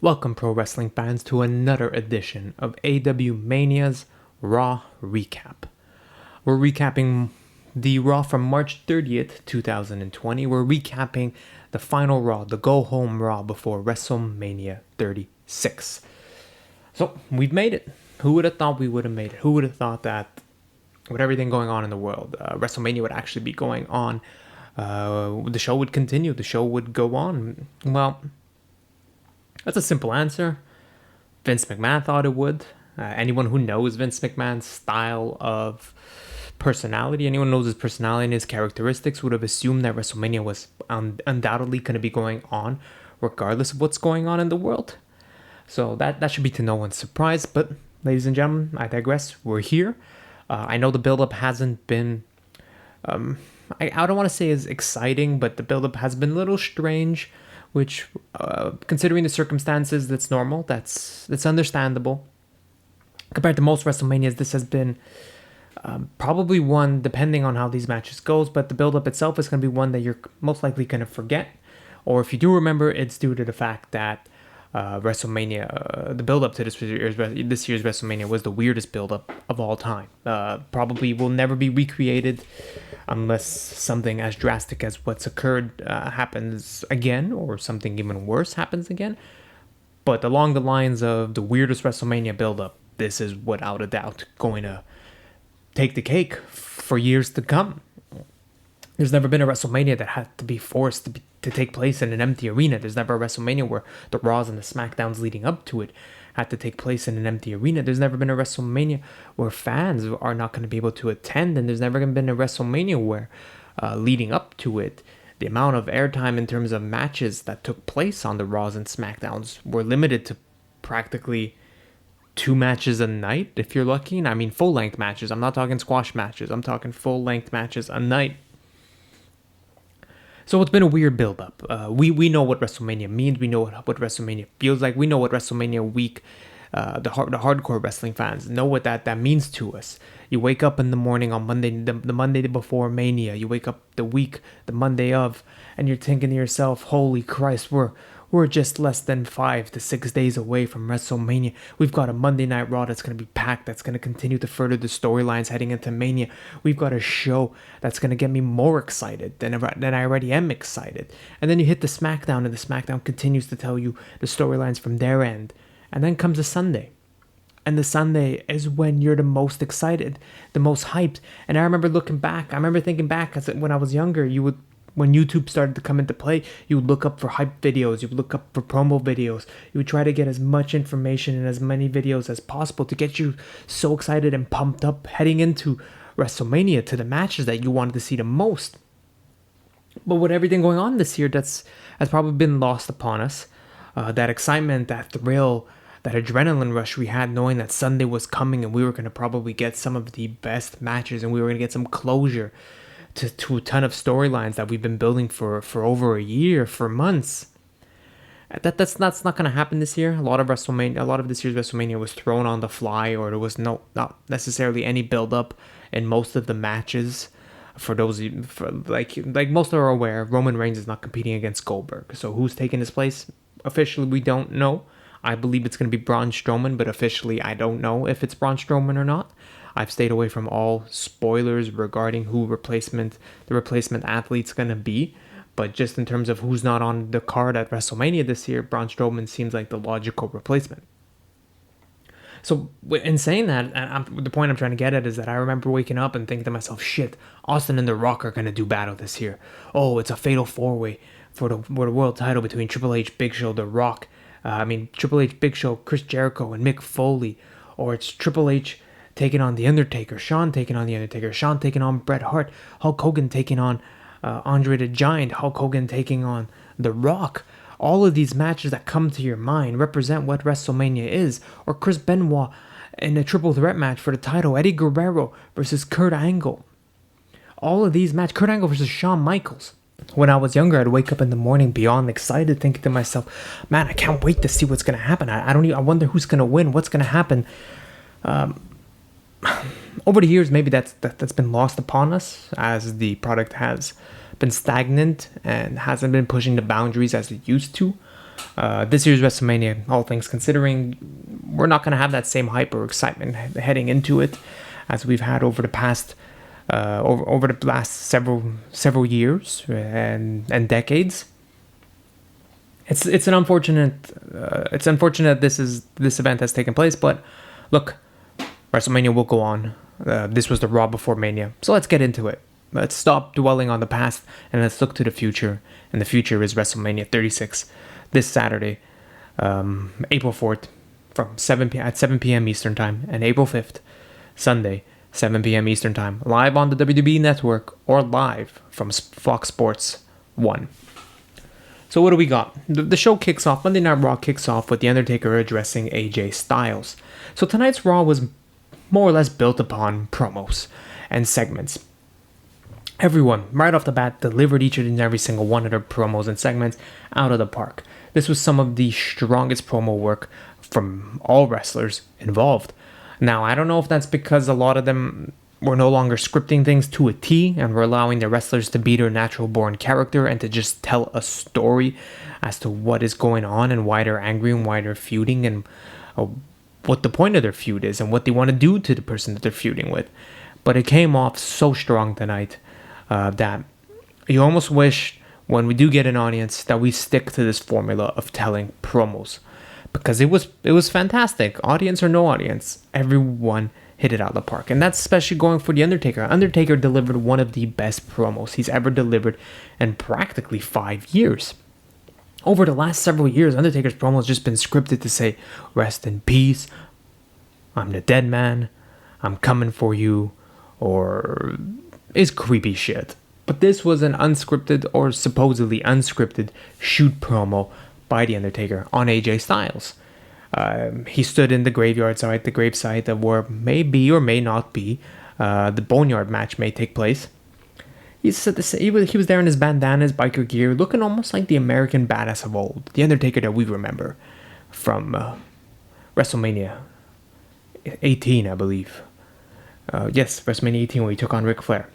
Welcome, pro wrestling fans, to another edition of AWMania's Raw Recap. We're recapping the Raw from March 30th, 2020. We're recapping the final Raw, the go-home Raw before WrestleMania 36. So, we've made it. Who would have thought we would have made it? Who would have thought that with everything going on in the world, WrestleMania would actually be going on? The show would continue. The show would go on. Well, that's a simple answer. Vince McMahon thought it would. Anyone who knows Vince McMahon's style of personality, anyone who knows his personality and his characteristics would have assumed that WrestleMania was undoubtedly going to be going on regardless of what's going on in the world. So that should be to no one's surprise. But ladies and gentlemen, I digress. We're here. I know the build-up hasn't been... I don't want to say as exciting, but the build-up has been a little strange, which, considering the circumstances, that's normal. That's understandable. Compared to most WrestleManias, this has been probably one, depending on how these matches goes, but the build-up itself is going to be one that you're most likely going to forget. Or if you do remember, it's due to the fact that WrestleMania, the build-up to this year's WrestleMania was the weirdest build-up of all time. Probably will never be recreated unless something as drastic as what's occurred happens again, or something even worse happens again. But along the lines of the weirdest WrestleMania build-up, this is without a doubt going to take the cake for years to come. There's never been a WrestleMania that had to be forced to take place in an empty arena. There's never a WrestleMania where the Raws and the SmackDowns leading up to it had to take place in an empty arena. There's never been a WrestleMania where fans are not going to be able to attend, and there's never been a WrestleMania where, leading up to it, the amount of airtime in terms of matches that took place on the Raws and SmackDowns were limited to practically 2 matches a night, if you're lucky. And I mean full-length matches. I'm not talking squash matches. I'm talking full-length matches a night. So it's been a weird build-up. We know what WrestleMania means. We know what WrestleMania feels like. We know what WrestleMania week, the hardcore wrestling fans know what that means to us. You wake up in the morning on Monday, the Monday before Mania. You wake up the Monday of, and you're thinking to yourself, holy Christ, we're just less than 5 to 6 days away from WrestleMania. We've got a Monday Night Raw that's going to be packed, that's going to continue to further the storylines heading into Mania. We've got a show that's going to get me more excited than I already am excited. And then you hit the SmackDown, and the SmackDown continues to tell you the storylines from their end. And then comes the Sunday. And the Sunday is when you're the most excited, the most hyped. And I remember thinking back as when I was younger, when YouTube started to come into play, you would look up for hype videos, you would look up for promo videos, you would try to get as much information and as many videos as possible to get you so excited and pumped up heading into WrestleMania, to the matches that you wanted to see the most. But with everything going on this year, has probably been lost upon us. That excitement, that thrill, that adrenaline rush we had knowing that Sunday was coming and we were going to probably get some of the best matches and we were going to get some closure to a ton of storylines that we've been building for over a year, for months. That's not going to happen this year. A lot of this year's WrestleMania was thrown on the fly, or there was not necessarily any build up in most of the matches. Like most are aware, Roman Reigns is not competing against Goldberg. So who's taking his place? Officially, we don't know. I believe it's going to be Braun Strowman, but officially, I don't know if it's Braun Strowman or not. I've stayed away from all spoilers regarding who the replacement athlete's going to be. But just in terms of who's not on the card at WrestleMania this year, Braun Strowman seems like the logical replacement. So in saying that, the point I'm trying to get at is that I remember waking up and thinking to myself, shit, Austin and The Rock are going to do battle this year. Oh, it's a fatal 4-way for the world title between Triple H, Big Show, The Rock. Triple H, Big Show, Chris Jericho, and Mick Foley. Or it's Triple H taking on The Undertaker, Shawn taking on The Undertaker, Shawn taking on Bret Hart, Hulk Hogan taking on Andre the Giant, Hulk Hogan taking on The Rock. All of these matches that come to your mind represent what WrestleMania is. Or Chris Benoit in a triple threat match for the title, Eddie Guerrero versus Kurt Angle. All of these matches, Kurt Angle versus Shawn Michaels. When I was younger, I'd wake up in the morning beyond excited, thinking to myself, man, I can't wait to see what's going to happen. I wonder who's going to win, what's going to happen. Over the years, maybe that's been lost upon us as the product has been stagnant and hasn't been pushing the boundaries as it used to. This year's WrestleMania, all things considering, we're not going to have that same hype or excitement heading into it as we've had over the past, over the last several years and decades. It's unfortunate this event has taken place, but look, WrestleMania will go on. This was the Raw before Mania, so let's get into it. Let's stop dwelling on the past and let's look to the future. And the future is WrestleMania 36 this Saturday, April 4th, at 7 p.m. Eastern Time, and April 5th, Sunday, 7 p.m. Eastern Time, live on the WWE Network or live from Fox Sports 1. So what do we got? The show kicks off, Monday Night Raw kicks off with The Undertaker addressing AJ Styles. So tonight's Raw was more or less built upon promos and segments. Everyone, right off the bat, delivered each and every single one of their promos and segments out of the park. This was some of the strongest promo work from all wrestlers involved. Now, I don't know if that's because a lot of them were no longer scripting things to a T and were allowing the wrestlers to be their natural born character and to just tell a story as to what is going on and why they're angry and why they're feuding and what the point of their feud is and what they want to do to the person that they're feuding with. But it came off so strong tonight that you almost wish when we do get an audience that we stick to this formula of telling promos, because it was fantastic. Audience or no audience, everyone hit it out of the park. And that's especially going for The Undertaker. Undertaker delivered one of the best promos he's ever delivered in practically 5 years. Over the last several years, Undertaker's promo has just been scripted to say, "Rest in peace, I'm the dead man, I'm coming for you," or is creepy shit. But this was an unscripted or supposedly unscripted shoot promo by The Undertaker on AJ Styles. He stood in the gravesite of where may be or may not be the Boneyard match may take place. He said he was there in his bandana, his biker gear, looking almost like the American badass of old, The Undertaker that we remember from WrestleMania 18, I believe. Yes, WrestleMania 18 where he took on Ric Flair.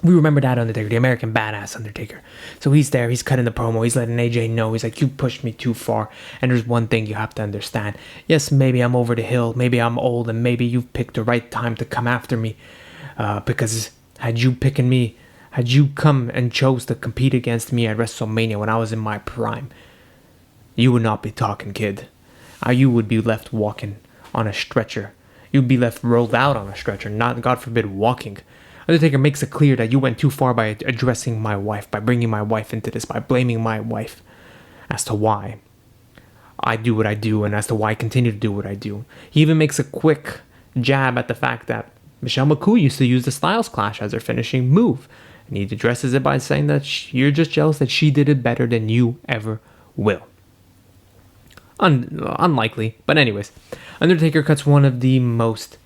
We remember that Undertaker, the American badass Undertaker. So he's there, he's cutting the promo, he's letting AJ know, he's like, "You pushed me too far, and there's one thing you have to understand. Yes, maybe I'm over the hill, maybe I'm old, and maybe you've picked the right time to come after me. Because had you come and chose to compete against me at WrestleMania when I was in my prime, you would not be talking, kid. You would be left walking on a stretcher. You'd be left rolled out on a stretcher, not, God forbid, walking." Undertaker makes it clear that you went too far by addressing my wife, by bringing my wife into this, by blaming my wife as to why I do what I do and as to why I continue to do what I do. He even makes a quick jab at the fact that Michelle McCool used to use the Styles Clash as her finishing move. And he addresses it by saying that you're just jealous that she did it better than you ever will. Unlikely, but anyways. Undertaker cuts one of the most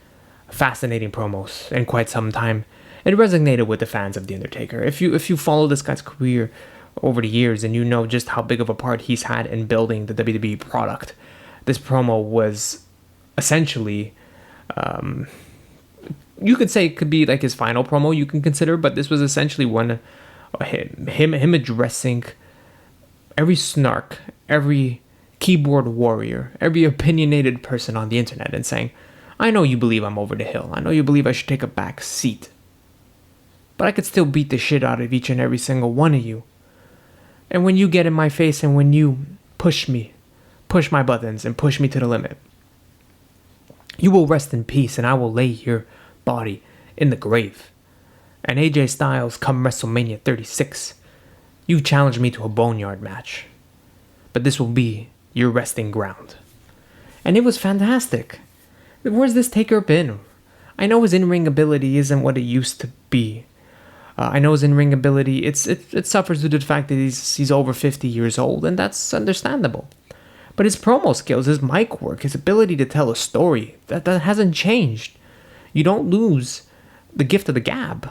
fascinating promos in quite some time. It resonated with the fans of The Undertaker. If you follow this guy's career over the years and you know just how big of a part he's had in building the WWE product, this promo was essentially, you could say it could be like his final promo you can consider, but this was essentially one, him addressing every snark, every keyboard warrior, every opinionated person on the internet and saying, "I know you believe I'm over the hill. I know you believe I should take a back seat. But I could still beat the shit out of each and every single one of you. And when you get in my face and when you push my buttons and push me to the limit, you will rest in peace and I will lay your body in the grave. And AJ Styles, come WrestleMania 36, you challenge me to a boneyard match. But this will be your resting ground." And it was fantastic. Where's this Taker been? I know his in-ring ability isn't what it used to be. I know his in-ring ability, it suffers due to the fact that he's over 50 years old, and that's understandable. But his promo skills, his mic work, his ability to tell a story, that hasn't changed. You don't lose the gift of the gab.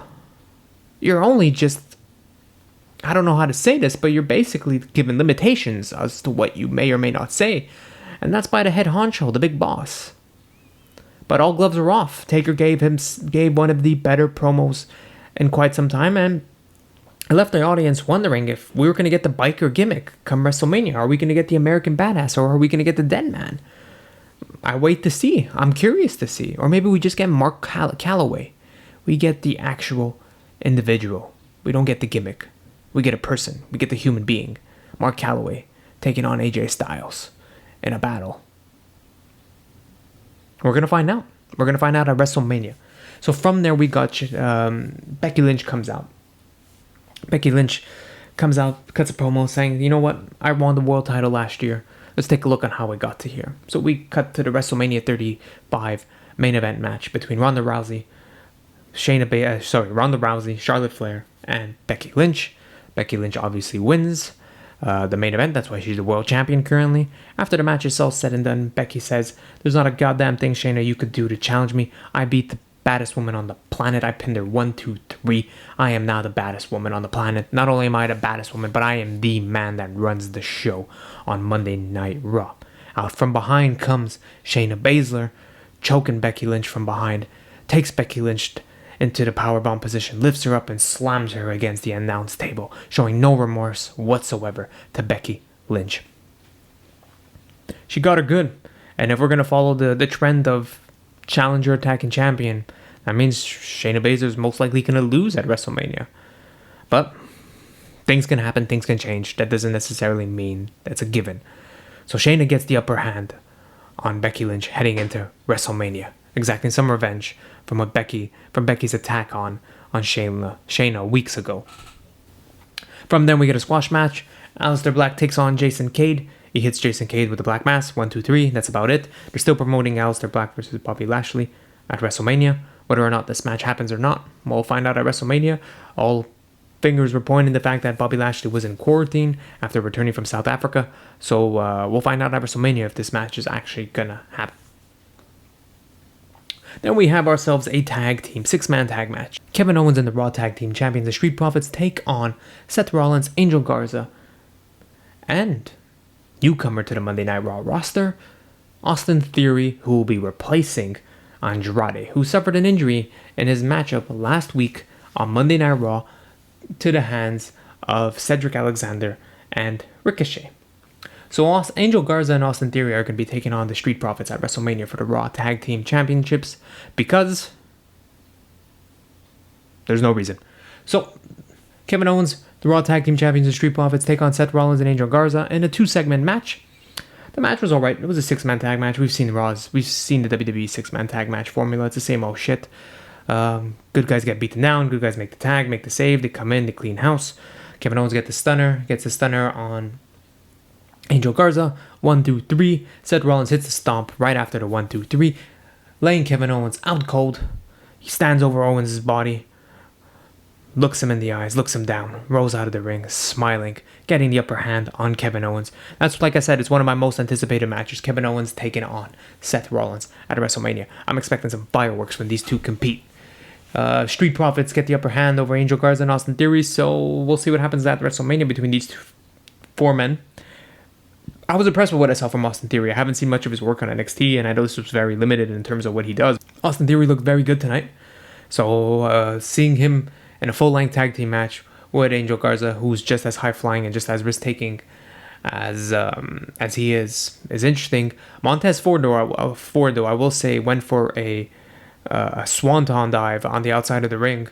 You're only just, I don't know how to say this, but you're basically given limitations as to what you may or may not say. And that's by the head honcho, the big boss. But all gloves are off. Taker gave one of the better promos in quite some time, and I left the audience wondering if we were going to get the biker gimmick come WrestleMania. Are we going to get the American Badass, or are we going to get the Dead Man? I wait to see. I'm curious to see. Or maybe we just get Mark Calloway. We get the actual individual. We don't get the gimmick. We get a person. We get the human being. Mark Calloway taking on AJ Styles in a battle. We're going to find out. We're going to find out at WrestleMania. So from there, we got Becky Lynch comes out. Becky Lynch comes out, cuts a promo saying, you know what? I won the world title last year. Let's take a look on how I got to here. So we cut to the WrestleMania 35 main event match between Ronda Rousey, Ronda Rousey, Charlotte Flair, and Becky Lynch. Becky Lynch obviously wins the main event. That's why she's the world champion currently. After the match is all said and done, Becky says, there's not a goddamn thing, Shayna, you could do to challenge me. I beat the baddest woman on the planet. I pinned her 1, 2, 3. I am now the baddest woman on the planet. Not only am I the baddest woman, but I am the man that runs the show on Monday Night Raw. Out from behind comes Shayna Baszler, choking Becky Lynch from behind, takes Becky Lynch into the powerbomb position, lifts her up and slams her against the announce table, showing no remorse whatsoever to Becky Lynch. She got her good, and if we're going to follow the trend of challenger attacking champion, that means Shayna Baszler is most likely going to lose at WrestleMania. But things can happen, things can change. That doesn't necessarily mean that's a given. So Shayna gets the upper hand on Becky Lynch heading into WrestleMania, exacting some revenge from Becky's attack on Shayna weeks ago. From then we get a squash match. Aleister Black takes on Jason Cade. He hits Jason Cade with the Black Mass. 1, 2, 3. That's about it. They're still promoting Aleister Black versus Bobby Lashley at WrestleMania. Whether or not this match happens or not, we'll find out at WrestleMania. All fingers were pointing to the fact that Bobby Lashley was in quarantine after returning from South Africa. So we'll find out at WrestleMania if this match is actually gonna happen. Then we have ourselves a tag team, 6-man tag match. Kevin Owens and the Raw Tag Team Champions, the Street Profits, take on Seth Rollins, Angel Garza, and newcomer to the Monday Night Raw roster, Austin Theory, who will be replacing Andrade, who suffered an injury in his matchup last week on Monday Night Raw to the hands of Cedric Alexander and Ricochet. So Angel Garza and Austin Theory are going to be taking on the Street Profits at WrestleMania for the Raw Tag Team Championships because there's no reason. So Kevin Owens, the Raw Tag Team Champions, and Street Profits take on Seth Rollins and Angel Garza in a 2-segment match. The match was alright. It was a 6-man tag match. We've seen the WWE 6-man tag match formula. It's the same old shit. Good guys get beaten down. Good guys make the tag, make the save. They come in, they clean house. Kevin Owens gets the stunner on Angel Garza. 1, 2, 3. Seth Rollins hits the stomp right after the 1, 2, 3, laying Kevin Owens out cold. He stands over Owens' body, looks him in the eyes, looks him down, rolls out of the ring, smiling, getting the upper hand on Kevin Owens. That's, like I said, it's one of my most anticipated matches. Kevin Owens taking on Seth Rollins at WrestleMania. I'm expecting some fireworks when these two compete. Street Profits get the upper hand over Angel Garza and Austin Theory, so we'll see what happens at WrestleMania between these 4 men. I was impressed with what I saw from Austin Theory. I haven't seen much of his work on NXT, and I know this was very limited in terms of what he does. Austin Theory looked very good tonight. So seeing him in a full-length tag team match with Angel Garza, who's just as high-flying and just as risk-taking as he is interesting. Montez Ford, though, I will say, went for a swanton dive on the outside of the ring,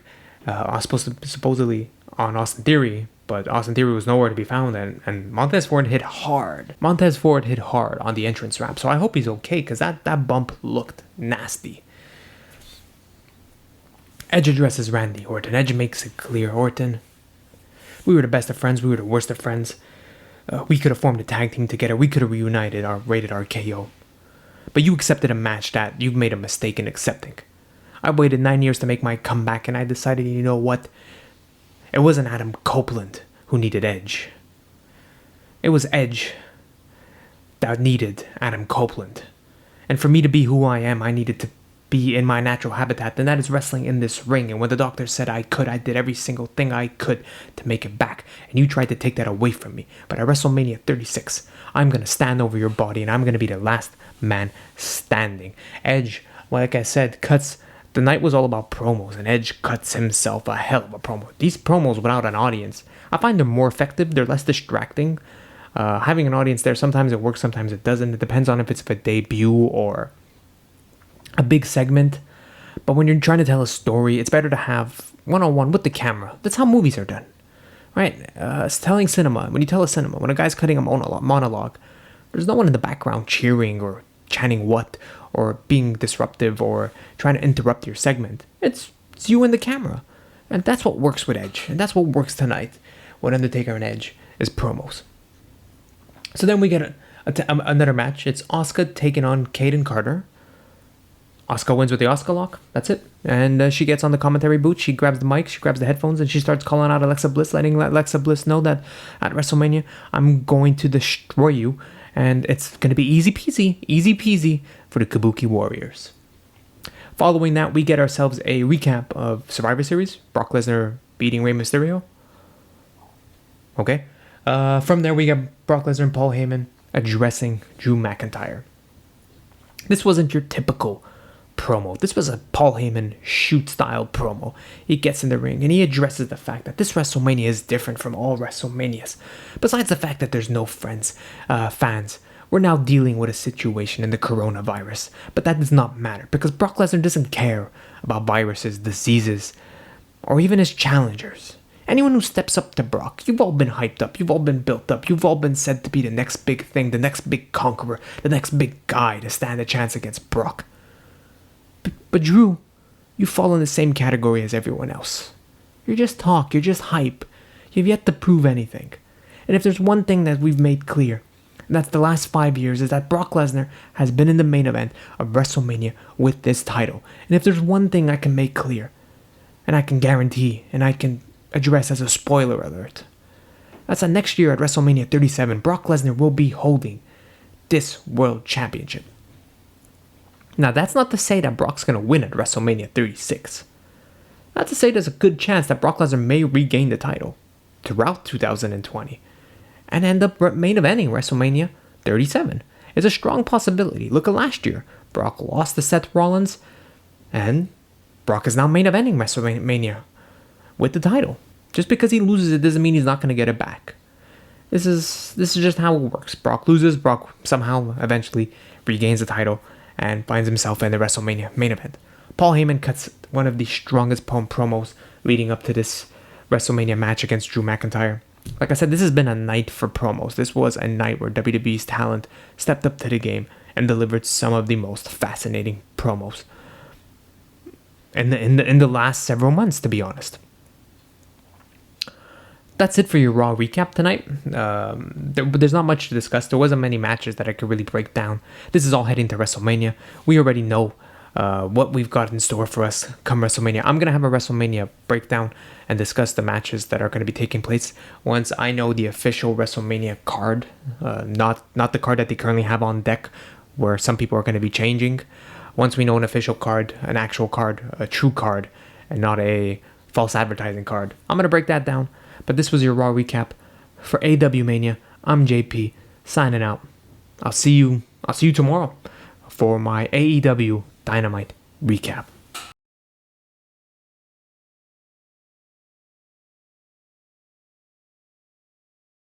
supposedly on Austin Theory, but Austin Theory was nowhere to be found, and Montez Ford hit hard. Montez Ford hit hard on the entrance ramp, so I hope he's okay, because that bump looked nasty. Edge addresses Randy Orton. Edge makes it clear, Orton, we were the best of friends, we were the worst of friends. We could have formed a tag team together, we could have reunited our rated RKO. But you accepted a match that you've made a mistake in accepting. I waited 9 years to make my comeback, and I decided, you know what? It wasn't Adam Copeland who needed Edge. It was Edge that needed Adam Copeland. And for me to be who I am, I needed to be in my natural habitat, and that is wrestling in this ring. And when the doctor said I could, I did every single thing I could to make it back. And you tried to take that away from me. But at WrestleMania 36, I'm going to stand over your body, and I'm going to be the last man standing. Edge, like I said, cuts The night was all about promos, and Edge cuts himself a hell of a promo. These promos without an audience, I find they're more effective. They're less distracting. Having an audience there, sometimes it works, sometimes it doesn't. It depends on if it's a debut or a big segment. But when you're trying to tell a story, it's better to have one-on-one with the camera. That's how movies are done, right? It's telling cinema. When you tell a cinema, when a guy's cutting a monologue, there's no one in the background cheering or chanting what, or being disruptive or trying to interrupt your segment. It's you and the camera. And that's what works with Edge. And that's what works tonight with Undertaker and Edge is promos. So then we get another match. It's Asuka taking on Kaden Carter. Asuka wins with the Asuka lock. That's it. And she gets on the commentary booth. She grabs the mic. She grabs the headphones. And she starts calling out Alexa Bliss, letting Alexa Bliss know that at WrestleMania, I'm going to destroy you. And it's going to be easy peasy for the Kabuki Warriors. Following that, we get ourselves a recap of Survivor Series. Brock Lesnar beating Rey Mysterio. Okay. From there, we get Brock Lesnar and Paul Heyman addressing Drew McIntyre. This wasn't your typical promo. This was a Paul Heyman shoot-style promo. He gets in the ring and he addresses the fact that this WrestleMania is different from all WrestleManias. Besides the fact that there's no fans, we're now dealing with a situation in the coronavirus. But that does not matter because Brock Lesnar doesn't care about viruses, diseases, or even his challengers. Anyone who steps up to Brock, you've all been hyped up, you've all been built up, you've all been said to be the next big thing, the next big conqueror, the next big guy to stand a chance against Brock. But Drew, you fall in the same category as everyone else. You're just talk, you're just hype. You've yet to prove anything. And if there's one thing that we've made clear, and that's the last 5 years, is that Brock Lesnar has been in the main event of WrestleMania with this title. And if there's one thing I can make clear, and I can guarantee, and I can address as a spoiler alert, that's that next year at WrestleMania 37, Brock Lesnar will be holding this World Championship. Now, that's not to say that Brock's going to win at WrestleMania 36. Not to say there's a good chance that Brock Lesnar may regain the title throughout 2020 and end up main eventing WrestleMania 37. It's a strong possibility. Look at last year. Brock lost to Seth Rollins, and Brock is now main eventing WrestleMania with the title. Just because he loses it doesn't mean he's not going to get it back. This is just how it works. Brock loses, Brock somehow eventually regains the title and finds himself in the WrestleMania main event. Paul Heyman cuts one of the strongest promos leading up to this WrestleMania match against Drew McIntyre. Like I said, this has been a night for promos. This was a night where WWE's talent stepped up to the game and delivered some of the most fascinating promos in the last several months, to be honest. That's it for your Raw recap tonight. There's not much to discuss. There wasn't many matches that I could really break down. This is all heading to WrestleMania. We already know what we've got in store for us come WrestleMania. I'm going to have a WrestleMania breakdown and discuss the matches that are going to be taking place once I know the official WrestleMania card, not the card that they currently have on deck, where some people are going to be changing. Once we know an official card, an actual card, a true card, and not a false advertising card, I'm going to break that down. But this was your Raw recap for AWMania. I'm JP, signing out. I'll see you tomorrow for my AEW Dynamite recap.